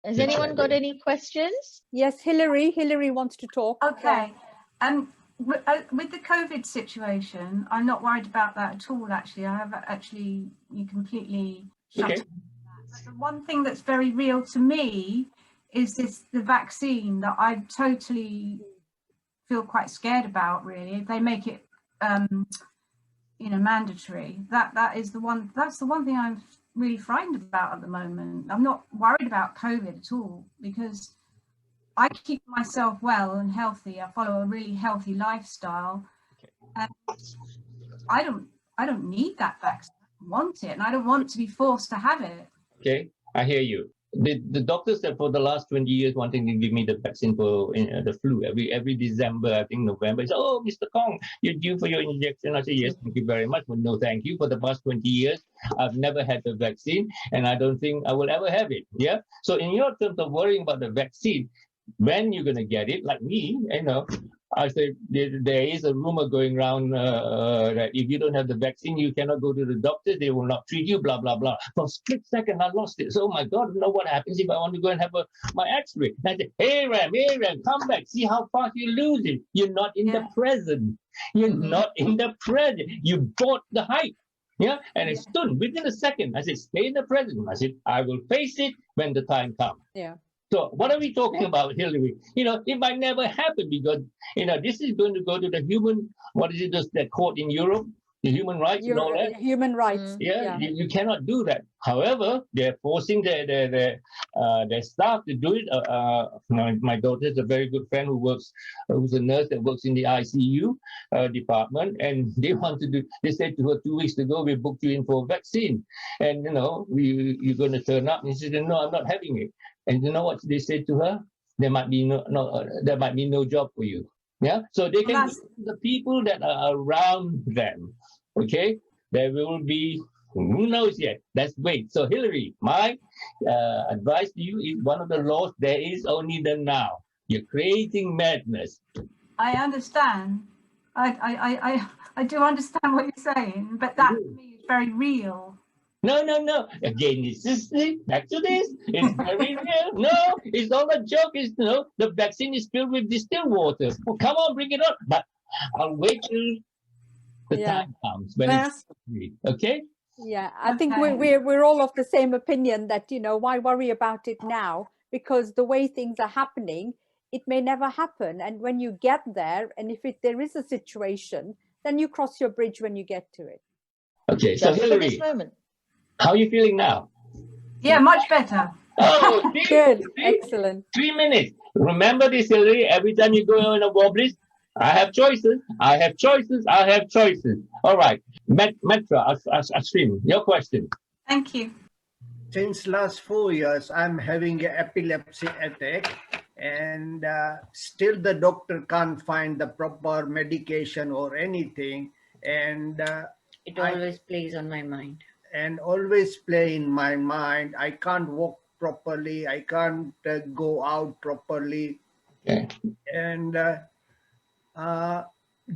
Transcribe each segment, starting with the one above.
Has anyone got any questions? Yes, Hillary wants to talk. Okay. With the COVID situation, I'm not worried about that at all, actually. I have actually, you completely shut Okay. up. But the one thing that's very real to me is the vaccine that I totally feel quite scared about, really. If they make it, mandatory, that's the one thing I'm really frightened about at the moment. I'm not worried about COVID at all, because I keep myself well and healthy. I follow a really healthy lifestyle, and I don't need that vaccine. I want it, and I don't want to be forced to have it. Okay, I hear you. The doctor said for the last 20 years wanting to give me the vaccine for the flu every December, I think November. He said, "Oh, Mr. Kong, you're due for your injection." I said, "Yes, thank you very much, but no thank you. For the past 20 years, I've never had the vaccine, and I don't think I will ever have it." Yeah. So in your terms of worrying about the vaccine, when you're going to get it, like me, I say there is a rumor going around that if you don't have the vaccine, you cannot go to the doctor, they will not treat you, blah, blah, blah. For a split second, I lost it. So, oh my God, you know what happens if I want to go and have my x-ray? I say, hey, Ram, come back. See how fast you lose it. You're not in the present. You're not in the present. You bought the hype. Yeah, and it stood within a second. I said, stay in the present. I said, I will face it when the time comes. Yeah. So what are we talking about, Hillary? It might never happen because, this is going to go to the human, what is it, that court in Europe, the human rights and all that? Human rights. Yeah. You cannot do that. However, they're forcing their staff to do it. My daughter is a very good friend who's a nurse that works in the ICU department, and they said to her 2 weeks ago, we booked you in for a vaccine. And, you're going to turn up. And she said, no, I'm not having it. And you know what they said to her? There might be no job for you. Yeah. So they can the people that are around them. Okay. There will be, who knows yet? Let's wait. So Hillary, my advice to you is one of the laws. There is only the now. You're creating madness. I understand. I do understand what you're saying, but that to me is very real. No. Again, it's just back to this. It's very real. No, it's all a joke. It's the vaccine is filled with distilled water. Well, come on, bring it on. But I'll wait till the time comes when it's free. Okay? Yeah, I think we're all of the same opinion that why worry about it now? Because the way things are happening, it may never happen. And when you get there, and if there is a situation, then you cross your bridge when you get to it. Okay, so Hillary, this moment. How are you feeling now? Yeah, much better. Oh, good. Excellent. 3 minutes. Remember this, Hillary, every time you go in a wobblies, I have choices. I have choices. I have choices. All right. Metra, Ashwin, your question. Thank you. Since last 4 years, I'm having an epilepsy attack, and still the doctor can't find the proper medication or anything. And it always plays on my mind. And always play in my mind. I can't walk properly. I can't go out properly. Okay. And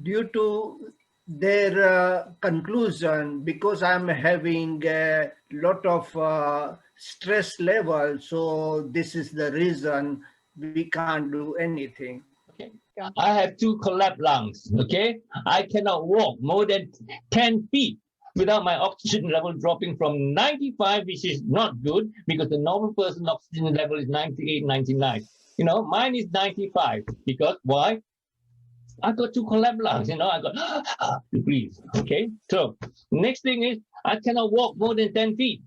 due to their conclusion, because I'm having a lot of stress level, so this is the reason we can't do anything. Okay. I have 2 collapsed lungs. Okay. I cannot walk more than 10 feet. Without my oxygen level dropping from 95, which is not good, because the normal person oxygen level is 98, 99. Mine is 95. Because why? I got 2 collapsed lungs. I got to breathe. Okay. So next thing is I cannot walk more than 10 feet.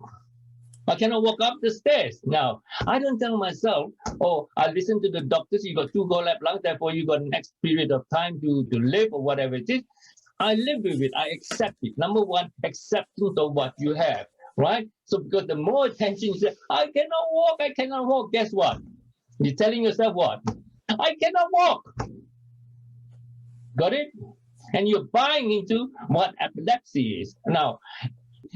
I cannot walk up the stairs. Now, I don't tell myself, oh, I listen to the doctors, you got 2 collapsed lungs, therefore you got next period of time to live or whatever it is. I live with it. I accept it. Number one, acceptance of what you have, right? So because the more attention you say, I cannot walk. Guess what? You're telling yourself what? I cannot walk. Got it? And you're buying into what epilepsy is. Now,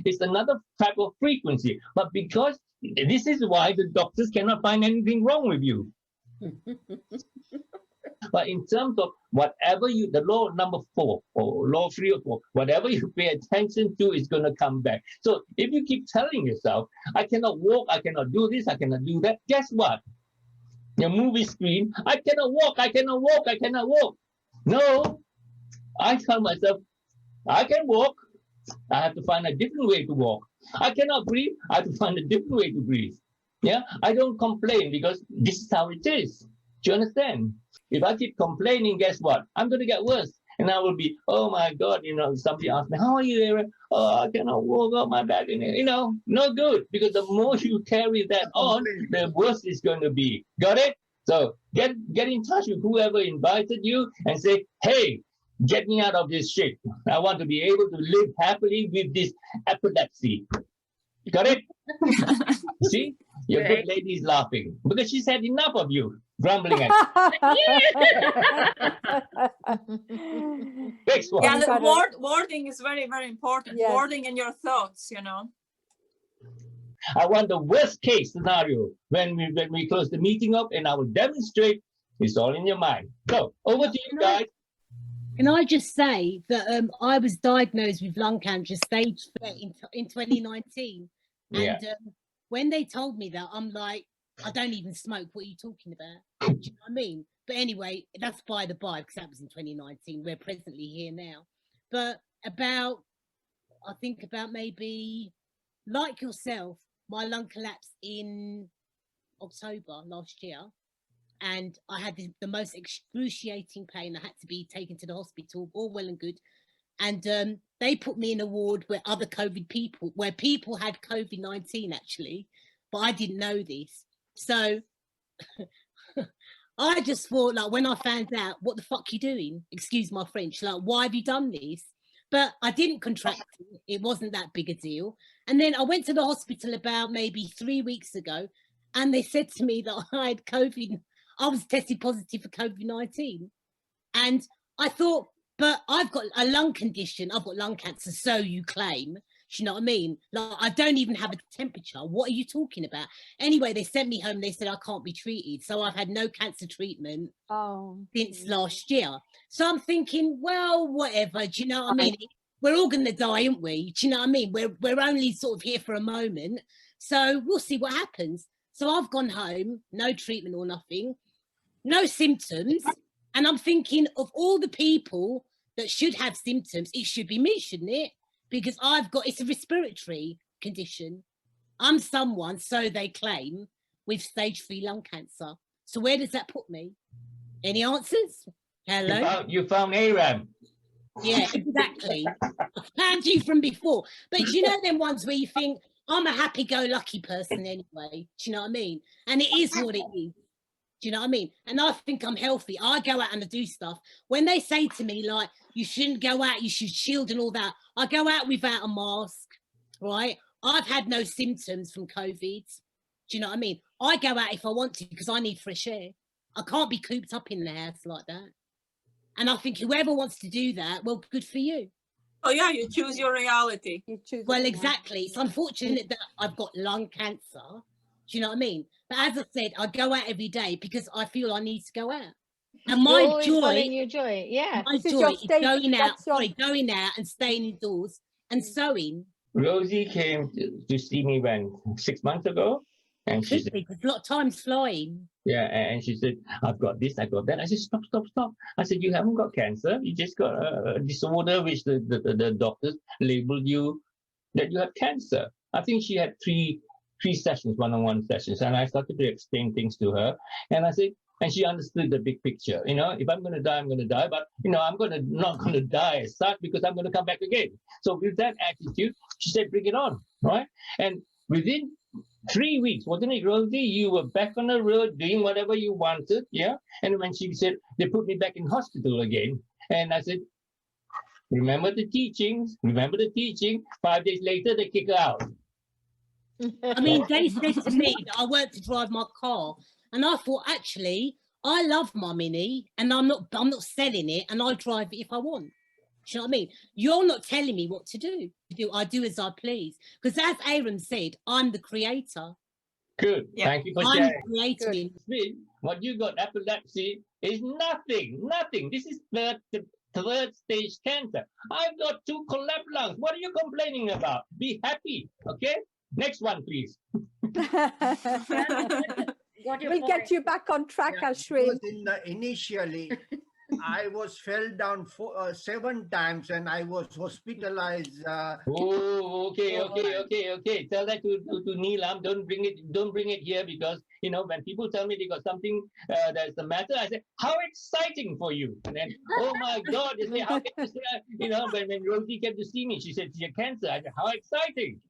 it's another type of frequency. But because this is why the doctors cannot find anything wrong with you. But in terms of whatever the law number 4 or law 3 or 4, whatever you pay attention to is going to come back. So if you keep telling yourself, I cannot walk, I cannot do this, I cannot do that, guess what? Your movie screen, I cannot walk, I cannot walk, I cannot walk. No, I tell myself, I can walk. I have to find a different way to walk. I cannot breathe. I have to find a different way to breathe. Yeah, I don't complain because this is how it is. Do you understand? If I keep complaining, guess what? I'm going to get worse. And I will be, oh my God, somebody asks me, how are you, Aaron? Oh, I cannot walk up my back. No good. Because the more you carry that on, the worse it's going to be. Got it? So get in touch with whoever invited you and say, hey, get me out of this shit. I want to be able to live happily with this epilepsy. Got it? See? Your good lady is laughing because she's had enough of you grumbling at Next one. Yeah, the wording is very, very important. Yes. Wording in your thoughts, I want the worst case scenario when we close the meeting up, and I will demonstrate it's all in your mind. So over to you guys. Can I just say that I was diagnosed with lung cancer stage 3 in 2019. Yeah. And when they told me that, I'm like, I don't even smoke. What are you talking about? Do you know what I mean? But anyway, that's by the by, because that was in 2019. We're presently here now. But I think about maybe, like yourself, my lung collapsed in October last year. And I had the most excruciating pain. I had to be taken to the hospital, all well and good. And they put me in a ward where people had COVID-19 actually, but I didn't know this. So I just thought, like, when I found out, what the fuck you doing? Excuse my French. Like, why have you done this? But I didn't contract it. It wasn't that big a deal. And then I went to the hospital about maybe 3 weeks ago, and they said to me that I had COVID. I was tested positive for COVID-19. And I thought, but I've got a lung condition. I've got lung cancer, so you claim. Do you know what I mean? Like, I don't even have a temperature. What are you talking about? Anyway, they sent me home. They said I can't be treated. So I've had no cancer treatment since last year. So I'm thinking, well, whatever. Do you know what I mean? We're all going to die, aren't we? Do you know what I mean? We're only sort of here for a moment. So we'll see what happens. So I've gone home, no treatment or nothing, no symptoms. And I'm thinking, of all the people that should have symptoms, it should be me, shouldn't it? Because it's a respiratory condition. I'm someone, so they claim, with stage 3 lung cancer. So where does that put me? Any answers? Hello? You found Arram. Yeah, exactly. I found you from before. But you know them ones where you think, I'm a happy-go-lucky person anyway. Do you know what I mean? And it is what it is. Do you know what I mean? And I think I'm healthy. I go out and I do stuff. When they say to me, like, you shouldn't go out, you should shield and all that, I go out without a mask, right? I've had no symptoms from COVID. Do you know what I mean? I go out if I want to because I need fresh air. I can't be cooped up in the house like that. And I think whoever wants to do that, well, good for you. Oh, yeah, you choose your reality. Well, exactly. It's unfortunate that I've got lung cancer. Do you know what I mean? But as I said, I go out every day because I feel I need to go out. And my joy, yeah. My joy is going out and staying indoors and sewing. Rosie came to see me when 6 months ago, and she said, because a lot of time's flying. Yeah, and she said, I've got this, I got that. I said, stop. I said, you haven't got cancer. You just got a disorder which the doctors labeled you that you have cancer. I think she had three sessions, one-on-one sessions, and I started to explain things to her. And I said, and she understood the big picture. If I'm going to die, I'm going to die. But, I'm not going to die as such because I'm going to come back again. So with that attitude, she said, bring it on, right? And within 3 weeks, wasn't it, Rosie? You were back on the road doing whatever you wanted, yeah? And when she said, they put me back in hospital again. And I said, remember the teachings, 5 days later, they kick her out. I mean, they said to me that I weren't to drive my car. And I thought, actually, I love my Mini and I'm not selling it and I drive it if I want. Do you know what I mean? You're not telling me what to do. I do as I please. Because as Arram said, I'm the creator. Good. Yeah. Thank you for I'm sharing. creating. Smith, what you got, epilepsy, is nothing. This is third stage cancer. I've got 2 collapsed lungs. What are you complaining about? Be happy, okay? Next one, please. Got your We'll point. get you back on track, Yeah, Ashwin. because initially, I was fell down 7 times and I was hospitalized. Oh, okay. Tell that to Neelam. Don't bring it here, because when people tell me they got something that's the matter, I say, how exciting for you. And then, oh my God, they say, how can you say, when Rosie came to see me, she said, she had cancer. I said, how exciting.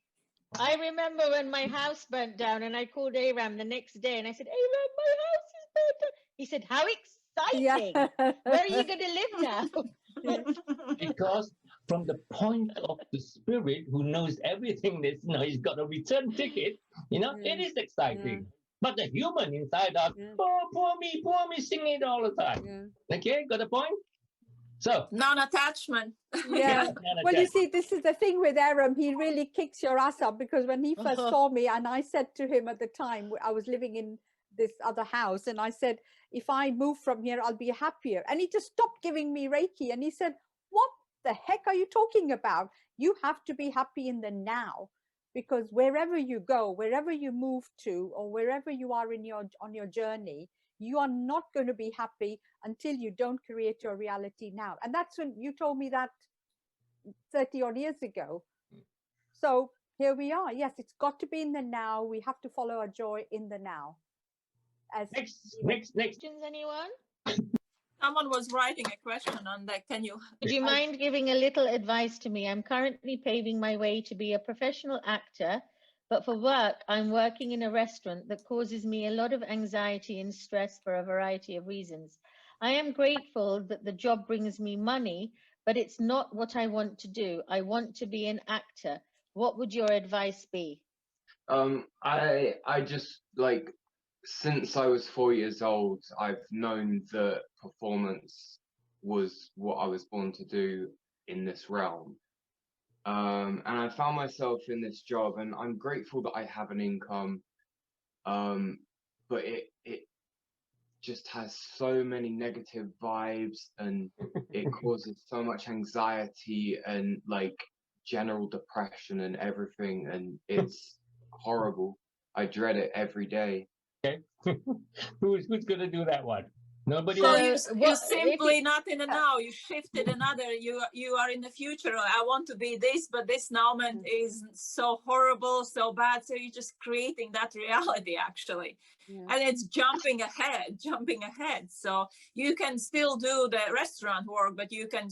I remember when my house burnt down and I called Aram the next day and I said, Aram, my house is burnt down. He said, how exciting. Where are you going to live now? Because from the point of the spirit who knows everything, he's got a return ticket, it is exciting. But the human inside us, oh, poor me, sing it all the time. Okay, got the point? So, Non-attachment. Yeah. Well, you see, this is the thing with Arram. He really kicks your ass up, because when he first saw me, and I said to him at the time, I was living in this other house, and I said, if I move from here, I'll be happier. And he just stopped giving me Reiki. And he said, what the heck are you talking about? You have to be happy in the now, because wherever you go, wherever you move to, or wherever you are on your journey, you are not going to be happy until you don't create your reality now. And that's when you told me that 30 odd years ago. So here we are. Yes, it's got to be in the now. We have to follow our joy in the now. Next. Questions, anyone? Someone was writing a question on that. Can you? Would you mind giving a little advice to me? I'm currently paving my way to be a professional actor, but for work, I'm working in a restaurant that causes me a lot of anxiety and stress for a variety of reasons. I am grateful that the job brings me money, but it's not what I want to do. I want to be an actor. What would your advice be? I just, like, since I was 4 years old, I've known that performance was what I was born to do in this realm. And I found myself in this job, and I'm grateful that I have an income, but it just has so many negative vibes, and it causes so much anxiety and like general depression and everything, and it's horrible. I dread it every day. Okay. Who's going to do that one? Nobody. So else? you simply not in the now. You shifted another. You are in the future. I want to be this, but this moment is so horrible, so bad. So you're just creating that reality, actually, and it's jumping ahead. So you can still do the restaurant work, but you can,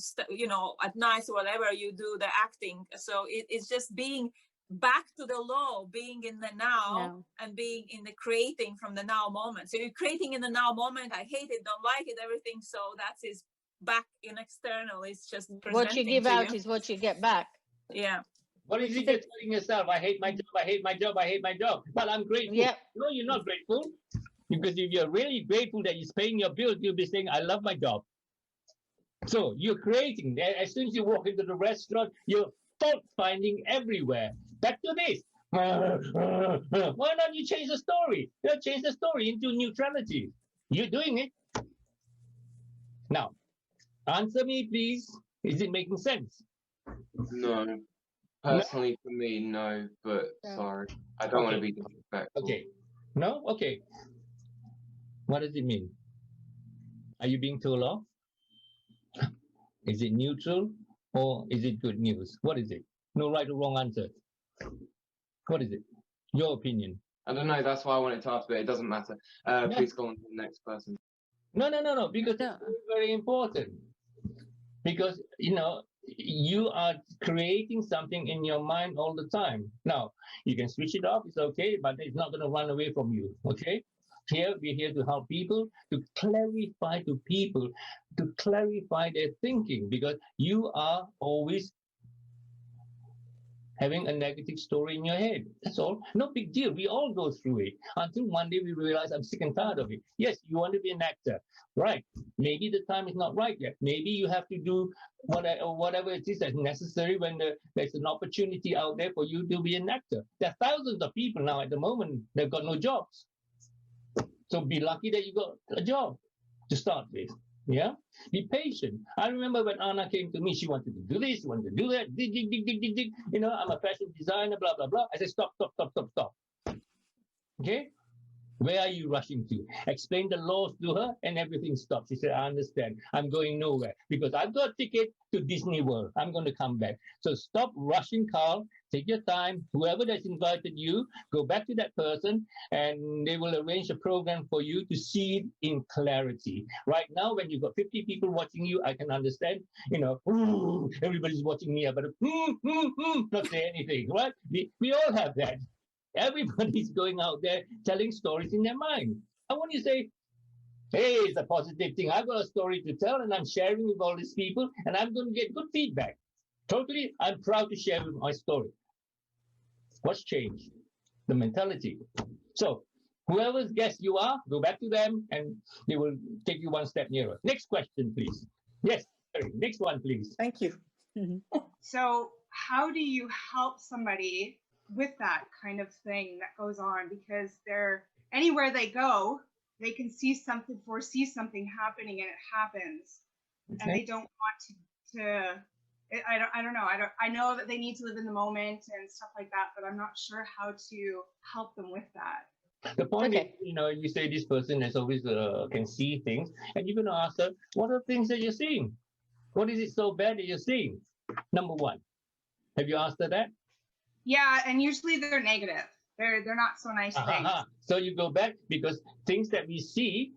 at night or whatever, you do the acting. So it's just being back to the law, being in the now and being in the creating from the now moment. So you're creating in the now moment. I hate it, don't like it, everything. So that is back in external. It's just what you give out is what you get back. Yeah. What is it you're telling yourself? I hate my job, I hate my job, I hate my job. But I'm grateful. Yep. No, you're not grateful. Because if you're really grateful that he's paying your bills, you'll be saying, I love my job. So you're creating. As soon as you walk into the restaurant, you're fault finding everywhere. Back to this. Why not you change the story? Change the story into neutrality. You're doing it. Now, answer me, please. Is it making sense? No. Personally, for me, no, but sorry. I don't want to be disrespectful. Okay. No? Okay. What does it mean? Are you being told off? Is it neutral or is it good news? What is it? No right or wrong answer. What is it? Your opinion. I don't know. That's why I wanted to ask, but it doesn't matter. Please go on to the next person. No. Because it's very important. Because, you are creating something in your mind all the time. Now, you can switch it off. It's okay, but it's not going to run away from you. Okay? We're here to help people, to clarify to people, to clarify their thinking, because you are always having a negative story in your head. That's all. No big deal. We all go through it until one day we realize I'm sick and tired of it. Yes, you want to be an actor, right? Maybe the time is not right yet. Maybe you have to do whatever it is that's necessary when there's an opportunity out there for you to be an actor. There are thousands of people now at the moment that got no jobs. So be lucky that you got a job to start with. Yeah, be patient. I remember when Anna came to me, she wanted to do this, she wanted to do that, dig. You know, I'm a fashion designer, blah, blah, blah. I said, stop. Okay? Where are you rushing to? Explain the laws to her and everything stops. She said, I understand. I'm going nowhere because I've got a ticket to Disney World. I'm going to come back. So stop rushing, Carl. Take your time. Whoever that's invited you, go back to that person and they will arrange a program for you to see it in clarity. Right now, when you've got 50 people watching you, I can understand, you know, everybody's watching me, but not say anything, right? We all have that. Everybody's going out there telling stories in their mind. I want you to say, hey, it's a positive thing. I've got a story to tell and I'm sharing with all these people and I'm going to get good feedback. Totally, I'm proud to share my story. What's changed? The mentality. So whoever's guest you are, go back to them and they will take you one step nearer. Next question, please. Yes, sorry. Next one, please. Thank you. So how do you help somebody with that kind of thing that goes on? Because they're anywhere they go, they can see something, foresee something happening, and it happens, and they don't want to. I don't know. I know that they need to live in the moment and stuff like that, but I'm not sure how to help them with that. The point is, you know, you say this person is always can see things, and you're going to ask her, what are things that you're seeing? What is it so bad that you're seeing? Number one, have you asked her that? Yeah, and usually they're negative. They're not so nice things. So you go back because things that we see,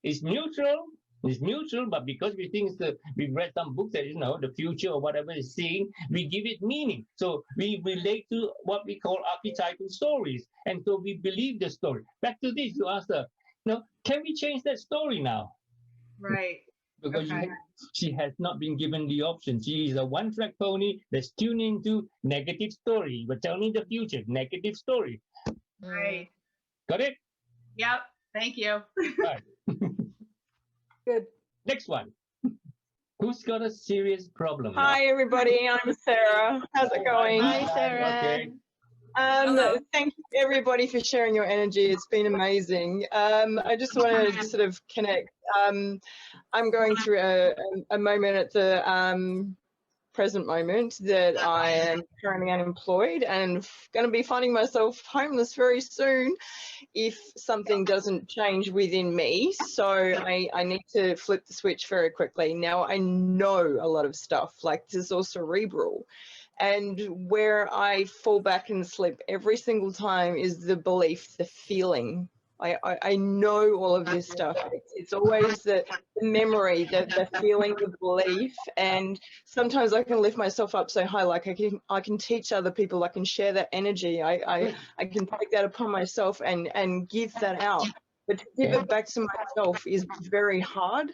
is neutral. It's neutral, but because we think that we've read some books that, you know, the future or whatever is seeing, we give it meaning. So we relate to what we call archetypal stories. And so we believe the story. Back to this, you ask her, you know, can we change that story now? Right. Because she has not been given the option. She is a one-track pony that's tuned into negative story. But tell me the future, negative story. Right. Got it? Yep. Thank you. Right. Good. Next one. Who's got a serious problem? Hi, everybody. I'm Sarah. How's it going? Hi, Sarah. Okay. Thank you, everybody, for sharing your energy. It's been amazing. I just wanted to sort of connect. I'm going through a moment at the present moment that I am currently unemployed and going to be finding myself homeless very soon if something doesn't change within me. So I need to flip the switch very quickly. Now, I know a lot of stuff, like this is all cerebral. And where I fall back and slip every single time is the belief, the feeling. I know all of this stuff. It's always the memory, the feeling, the belief. And sometimes I can lift myself up so high, like I can teach other people, I can share that energy. I can take that upon myself and give that out. But to give it back to myself is very hard.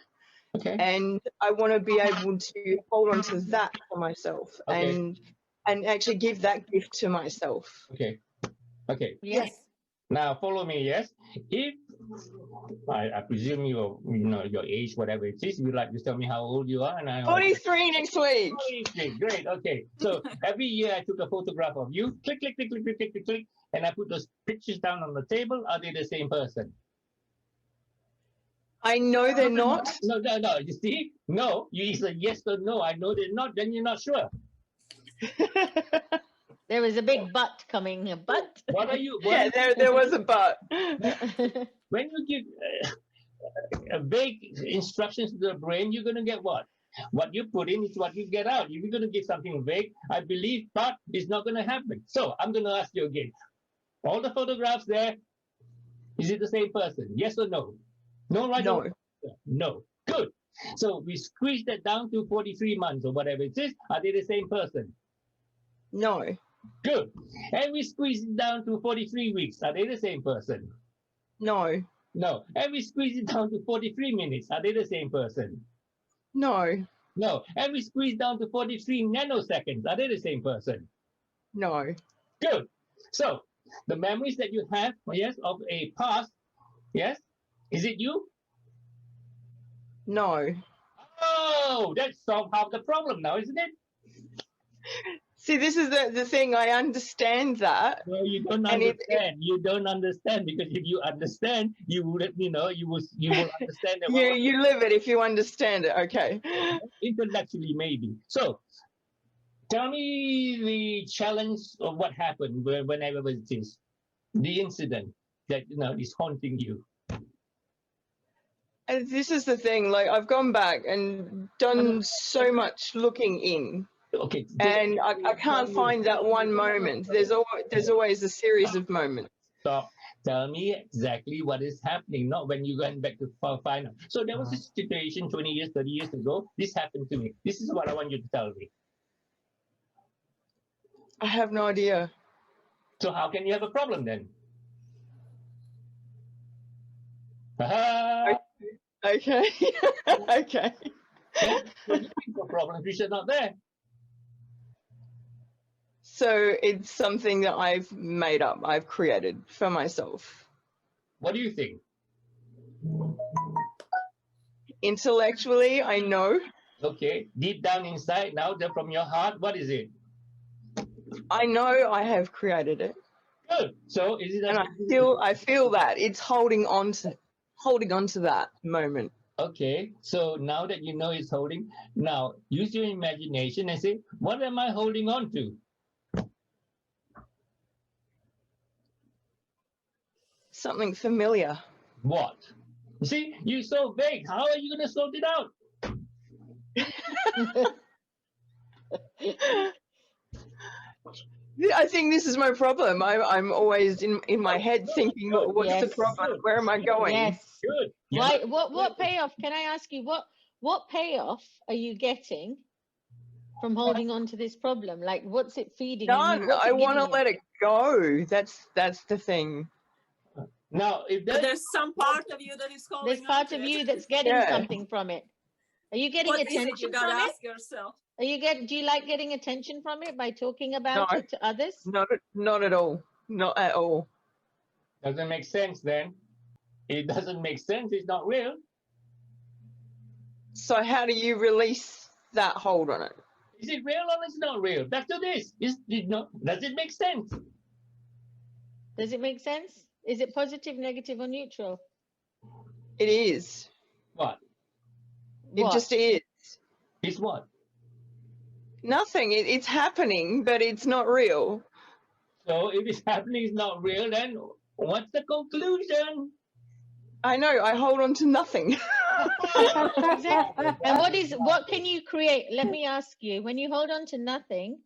Okay. And I want to be able to hold on to that for myself and actually give that gift to myself. Okay. Okay. Yes. Now follow me. Yes. If I presume you know your age, whatever it is, you'd like to tell me how old you are, and I 43 next week. 43. Great. Okay. So every year I took a photograph of you. Click, click, click, click, click, click, click, click, and I put those pictures down on the table. Are they the same person? I know they're not. No. You see? No. You either yes or no. I know they're not. Then you're not sure. There was a big but coming. A but. What are you? Yeah, there was a but. When you give vague instructions to the brain, you're going to get what? What you put in is what you get out. If you're going to give something vague, I believe but is not going to happen. So I'm going to ask you again. All the photographs there, is it the same person? Yes or no? No, right? No. No. Good. So we squeeze that down to 43 months or whatever it is. Are they the same person? No. Good. And we squeeze it down to 43 weeks. Are they the same person? No. No. And we squeeze it down to 43 minutes. Are they the same person? No. No. And we squeeze down to 43 nanoseconds. Are they the same person? No. Good. So the memories that you have, yes, of a past, yes, is it you? No. Oh, that solved half the problem now, isn't it? See, this is the thing. I understand that. No, you don't understand. You don't understand, because if you understand, you would, you will understand that. You live it if you understand it. Okay. Intellectually, maybe. So, tell me the challenge of what happened whenever it is the incident that is haunting you. And this is the thing. Like, I've gone back and done so much looking in. Okay. And I can't find that one moment. There's always a series of moments. Stop. Tell me exactly what is happening, not when you went back to find out. So there was a situation 20 years, 30 years ago. This happened to me. This is what I want you to tell me. I have no idea. So how can you have a problem then? Okay. Okay. When you think of problems, which are not there. So it's something that I've made up, I've created for myself. What do you think? Intellectually, I know. Okay, deep down inside, now from your heart, what is it? I know I have created it. Good. So is it? And I feel that it's holding on to that moment. Okay, so now that you know it's holding, now use your imagination and say, what am I holding on to? Something familiar. What? See, you're so vague. How are you going to sort it out? I think this is my problem. I'm always in my head thinking, what's the problem? Where am I going? Yes. Good. Why? What payoff? Can I ask you what payoff are you getting from holding on to this problem? Like, what's it feeding? None. I want to let it go. That's the thing. Now, if there's some part of you that is holding there's part of you that's getting something from it. Are you getting attention you gotta from ask it? yourself. Do you like getting attention from it by talking about it to others? Not at all. Not at all. Doesn't make sense then. It doesn't make sense. It's not real. So how do you release that hold on it? Is it real or it's not real? Back to this. Does it make sense? Does it make sense? Is it positive, negative, or neutral? It is. What? It just is. It's what? Nothing. It's happening, but it's not real. So if it's happening, it's not real, then what's the conclusion? I know. I hold on to nothing. Exactly. And what can you create? Let me ask you, when you hold on to nothing,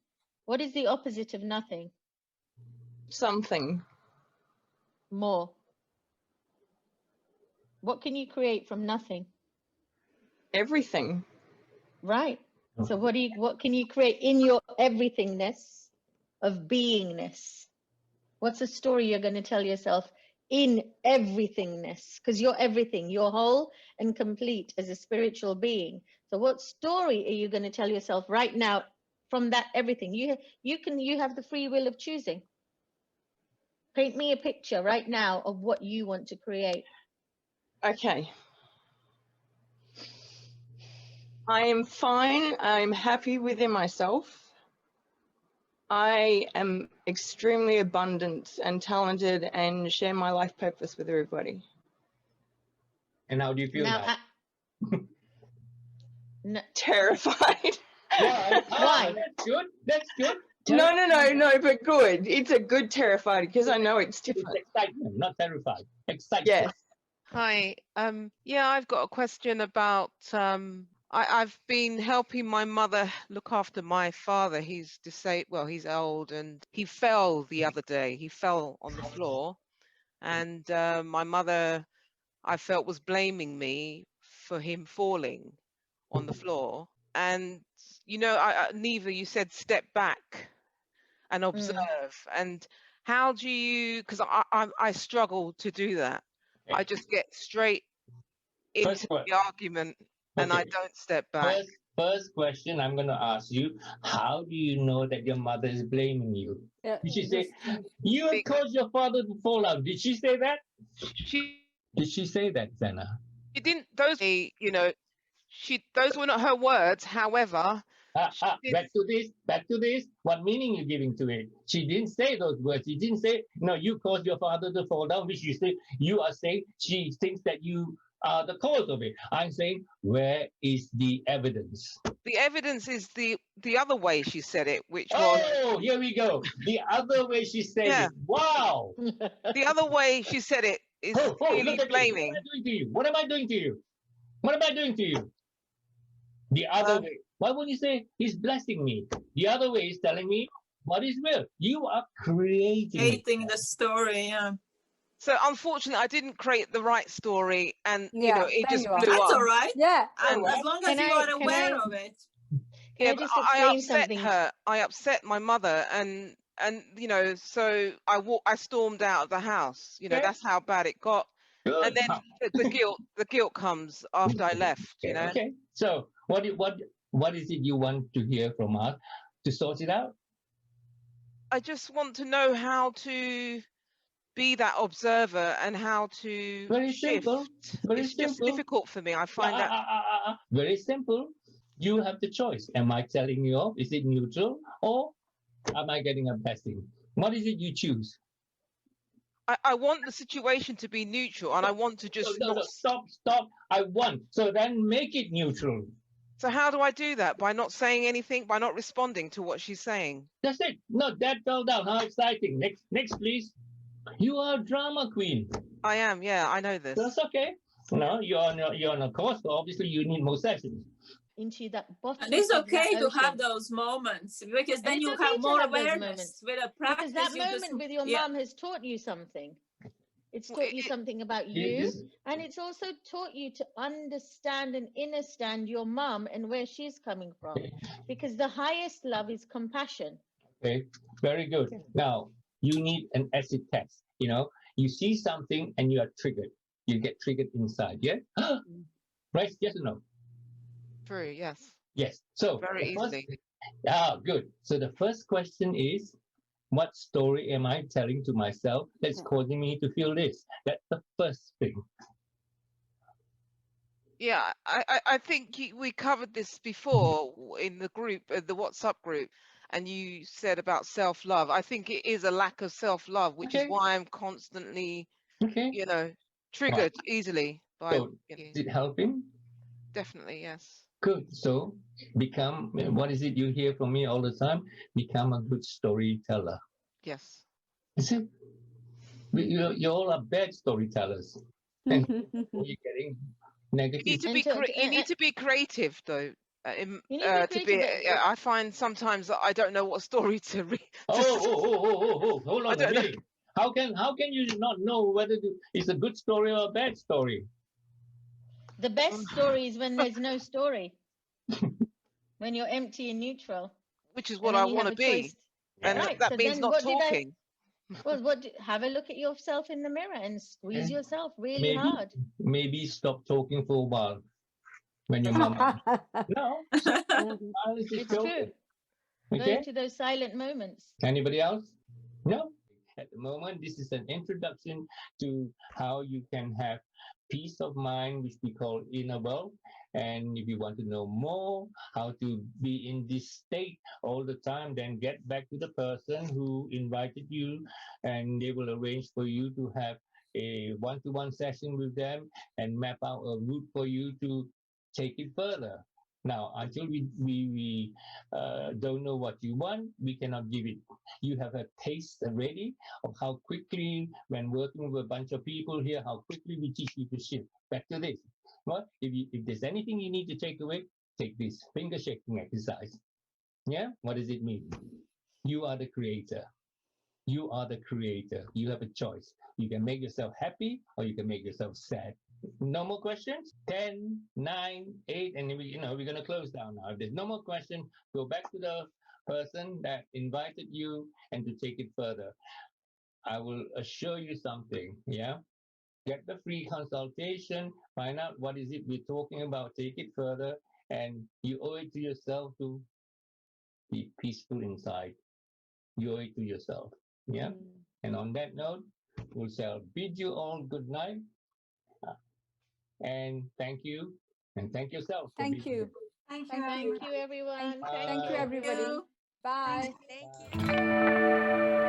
what is the opposite of nothing? Something. More. What can you create from nothing? Everything. Right. So what can you create in your everythingness of beingness? What's the story you're going to tell yourself in everythingness? Because you're everything. You're whole and complete as a spiritual being. So what story are you going to tell yourself right now from that everything? You have the free will of choosing. Paint me a picture right now of what you want to create. Okay. I am fine. I'm happy within myself. I am extremely abundant and talented and share my life purpose with everybody. And how do you feel now? No. Terrified. Why? Why? That's good. That's good. No, but good. It's a good terrified because I know it's different. It's excitement, not terrified. Excitement. Yes. Hi. Yeah, I've got a question about I've been helping my mother look after my father. He's disabled. Well, he's old, and he fell the other day. He fell on the floor, and my mother, I felt, was blaming me for him falling on the floor. And Neva, you said step back and observe. And how do you? Because I struggle to do that. I just get straight into the argument. And I don't step back. first question I'm going to ask you, how do you know that your mother is blaming you? Yeah, Did she say, just you have caused your father to fall out? Did she say that? She Did she say that, Zana? didn't. Those, you know, those were not her words. However, she did. Back to this. What meaning you giving to it? She didn't say those words. She didn't say, no, you caused your father to fall down, which you are saying she thinks that you are the cause of it. I'm saying, where is the evidence? The evidence is the other way she said it, which was. Oh, here we go. The other way she said Yeah. it. Wow. The other way she said it is clearly Look at blaming. me. What am I doing to you? What am I doing to you? The other way. Why would you say he's blessing me? The other way is telling me what is real. You are creating the story, yeah. So unfortunately, I didn't create the right story, and you Yeah, know, it there just you are. blew That's up. all right. Yeah. And as long as Can you I- are can aware I- of it. Yeah, I but just I explain upset something? her. I upset my mother, and you know, so I stormed out of the house. You know, Okay. that's how bad it got. Good. And then the guilt comes after I left. You know. Okay. So what is it you want to hear from us to sort it out? I just want to know how to be that observer and how to Very shift. simple. Very It's just simple. difficult for me. I find that. Very simple. You have the choice. Am I telling you off? Is it neutral, or am I getting a blessing? What is it you choose? I want the situation to be neutral, and I want to just No, not. stop. I want. So then make it neutral. So how do I do that? By not saying anything, by not responding to what she's saying. That's it. No, that fell down. How exciting. Next, please. You are a drama queen. I am. Yeah, I know this. That's okay. No, you're on a course, so obviously you need more sessions. Into that bottom. And it's of okay that to ocean. have those moments, because then And you it's okay have to more have those awareness. moments. With a Because practice, that you moment just, with your mum has taught you something. It's taught you something about you, and it's also taught you to understand and understand your mum and where she's coming from. Because the highest love is compassion. Okay, very good. Now, you need an acid test. You know, you see something and you are triggered. You get triggered inside, yeah? Right? Yes or no? True, yes. Yes. So, very easily. Good. So the first question is, what story am I telling to myself that's causing me to feel this? That's the first thing. Yeah, I think we covered this before in the group, the WhatsApp group, and you said about self-love. I think it is a lack of self-love, which is why I'm constantly, you know, triggered easily by. So, is it helping? Definitely, yes. Good. So, become, what is it you hear from me all the time? Become a good storyteller. Yes. Is it? You all are bad storytellers. And you're getting negative. You need to be creative, though. I find sometimes that I don't know what story to read. Hold on a minute. How can you not know whether it's a good story or a bad story? The best story is when there's no story. When you're empty and neutral. Which is what I want to be. And right, that so means not talking. Have a look at yourself in the mirror and squeeze yourself really hard. Maybe stop talking for a while when your mom. No, it's true. Go into those silent moments. Anybody else? No. At the moment, this is an introduction to how you can have peace of mind, which we call inner wealth. And if you want to know more how to be in this state all the time, then get back to the person who invited you, and they will arrange for you to have a one-to-one session with them and map out a route for you to take it further. Now, until we don't know what you want, we cannot give it. You have a taste already of how quickly, when working with a bunch of people here, how quickly we teach you to shift. Back to this. Well, if there's anything you need to take away, take this finger shaking exercise. Yeah? What does it mean? You are the creator. You are the creator. You have a choice. You can make yourself happy or you can make yourself sad. No more questions? 10, 9, 8, and we're going to close down now. If there's no more questions, go back to the person that invited you and to take it further. I will assure you something, yeah? Get the free consultation, find out what is it we're talking about, take it further, And you owe it to yourself to be peaceful inside. You owe it to yourself. Yeah. And on that note, we shall bid you all good night. And thank you. And thank yourself. Thank you. Thank you. Thank you, everyone. Thank you, you. everybody. Bye. Thank you.